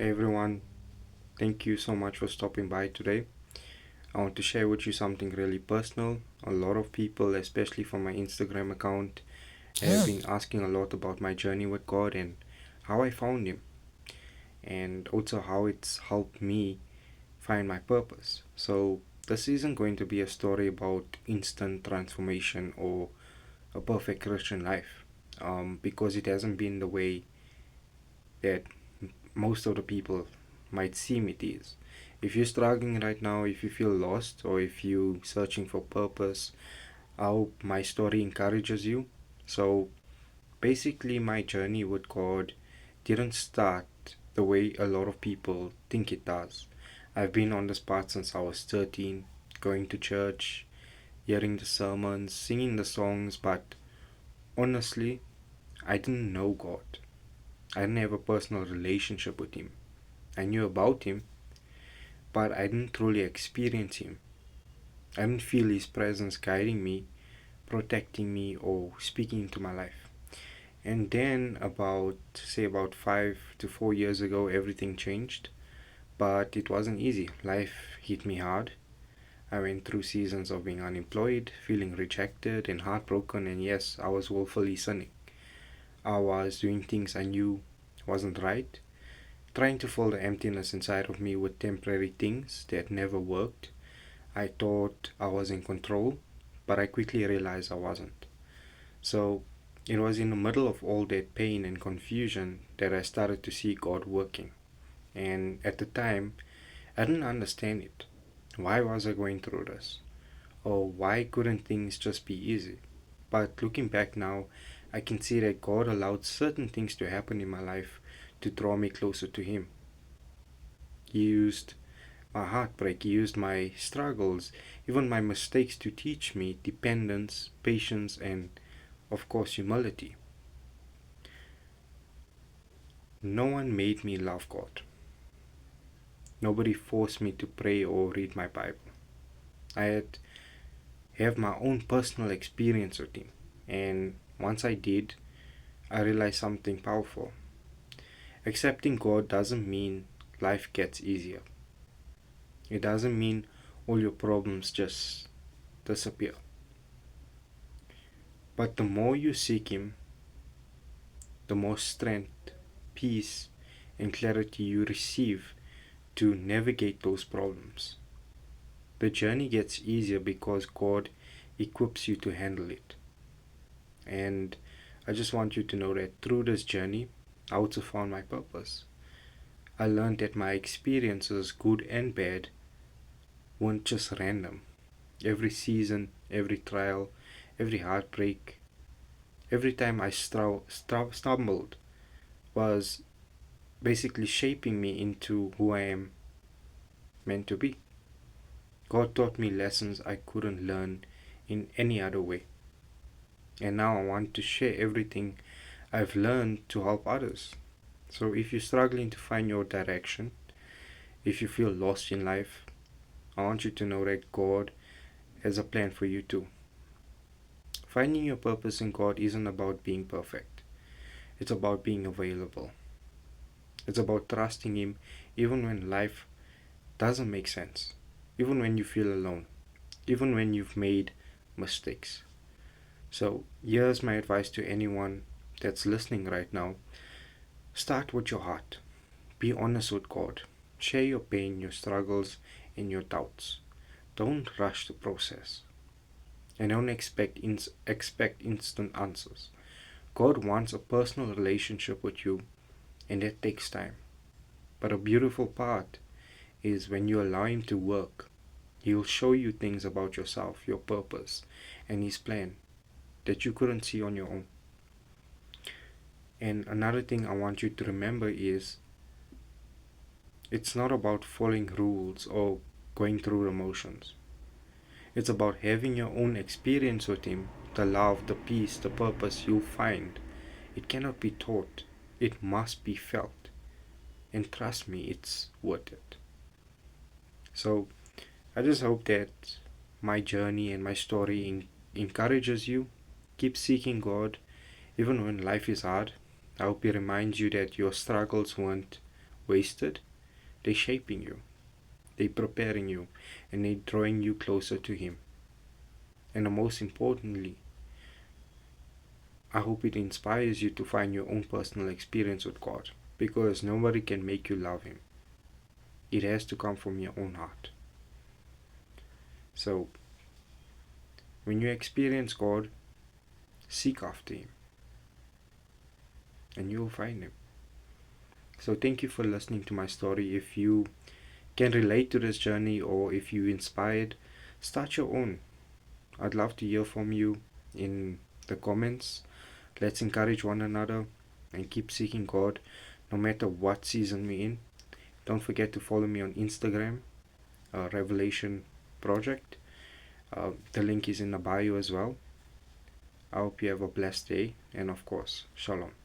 Hey everyone, thank you so much for stopping by today. I want to share with you something really personal. A lot of people, especially from my Instagram account, have been asking a lot about my journey with God and how I found Him, and also how it's helped me find my purpose. So, this isn't going to be a story about instant transformation or a perfect Christian life, because it hasn't been the way that most of the people might seem it is. If you're struggling right now, if you feel lost, or if you're searching for purpose, I hope my story encourages you. So, basically, my journey with God didn't start the way a lot of people think it does. I've been on this path since I was 13, going to church, hearing the sermons, singing the songs, but honestly, I didn't know God. I didn't have a personal relationship with Him. I knew about Him, but I didn't truly experience Him. I didn't feel His presence guiding me, protecting me, or speaking into my life. And then, about 5 to 4 years ago, everything changed. But it wasn't easy. Life hit me hard. I went through seasons of being unemployed, feeling rejected and heartbroken, and yes, I was woefully sinning. I was doing things I knew wasn't right, trying to fill the emptiness inside of me with temporary things that never worked. I thought I was in control, but I quickly realized I wasn't. So it was in the middle of all that pain and confusion that I started to see God working. And at the time, I didn't understand it. Why was I going through this? Or why couldn't things just be easy? But looking back now, I can see that God allowed certain things to happen in my life to draw me closer to Him. He used my heartbreak, He used my struggles, even my mistakes to teach me dependence, patience, and of course, humility. No one made me love God. Nobody forced me to pray or read my Bible. I had have my own personal experience with Him. And once I did, I realized something powerful. Accepting God doesn't mean life gets easier. It doesn't mean all your problems just disappear. But the more you seek Him, the more strength, peace, and clarity you receive to navigate those problems. The journey gets easier because God equips you to handle it. And I just want you to know that through this journey, I also found my purpose. I learned that my experiences, good and bad, weren't just random. Every season, every trial, every heartbreak, every time I stumbled was basically shaping me into who I am meant to be. God taught me lessons I couldn't learn in any other way. And now I want to share everything I've learned to help others. So if you're struggling to find your direction, if you feel lost in life, I want you to know that God has a plan for you too. Finding your purpose in God isn't about being perfect, it's about being available. It's about trusting Him even when life doesn't make sense, even when you feel alone, even when you've made mistakes. So, here's my advice to anyone that's listening right now. Start with your heart. Be honest with God. Share your pain, your struggles, and your doubts. Don't rush the process. And don't expect instant answers. God wants a personal relationship with you, and that takes time. But a beautiful part is when you allow Him to work, He will show you things about yourself, your purpose, and His plan that you couldn't see on your own. And another thing I want you to remember is it's not about following rules or going through the motions. It's about having your own experience with Him, the love, the peace, the purpose you'll find. It cannot be taught, it must be felt. And trust me, it's worth it. So, I just hope that my journey and my story encourages you. Keep seeking God even when life is hard. I hope it reminds you that your struggles weren't wasted. They're shaping you, they're preparing you, and they're drawing you closer to Him. And most importantly, I hope it inspires you to find your own personal experience with God, because nobody can make you love Him. It has to come from your own heart. So, when you experience God, seek after Him, and you will find Him. So, thank you for listening to my story. If you can relate to this journey, or if you're inspired, start your own. I'd love to hear from you in the comments. Let's encourage one another and keep seeking God no matter what season we're in. Don't forget to follow me on Instagram, Revelation Project. The link is in the bio as well. I hope you have a blessed day, and of course, Shalom.